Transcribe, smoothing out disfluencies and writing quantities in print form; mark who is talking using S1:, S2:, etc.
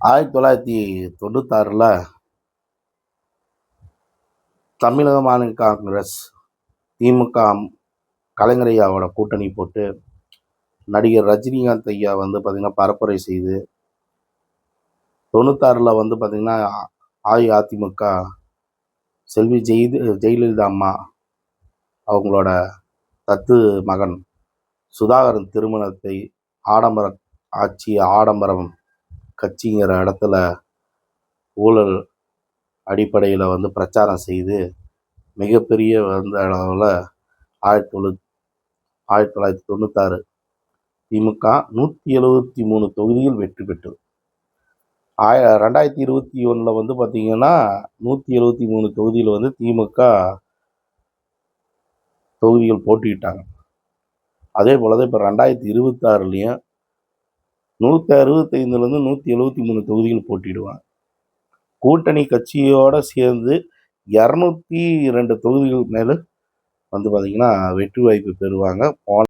S1: 1996 தமிழக மாநில காங்கிரஸ் திமுக கலைஞர் ஐயாவோட கூட்டணி போட்டு நடிகர் ரஜினிகாந்த் ஐயா பார்த்திங்கன்னா பரப்புரை செய்து 96 பார்த்திங்கன்னா அஇஅதிமுக செல்வி ஜெயலலிதா அம்மா அவங்களோட தத்து மகன் சுதாகரன் திருமணத்தை ஆடம்பர ஆட்சி ஆடம்பரம் கட்சிங்கிற இடத்துல ஊழல் அடிப்படையில் பிரச்சாரம் செய்து மிகப்பெரிய அளவில் 1996 திமுக 173 தொகுதியில் வெற்றி பெற்றது. 2021 பார்த்திங்கன்னா 173 தொகுதியில் திமுக தொகுதிகள் போட்டிக்கிட்டாங்க. அதே போல் தான் இப்போ 2026 165 173 தொகுதிகள் போட்டிடுவாங்க. கூட்டணி கட்சியோடு சேர்ந்து 202 தொகுதிகள் மேலே பார்த்திங்கன்னா வெற்றி வாய்ப்பு பெறுவாங்க.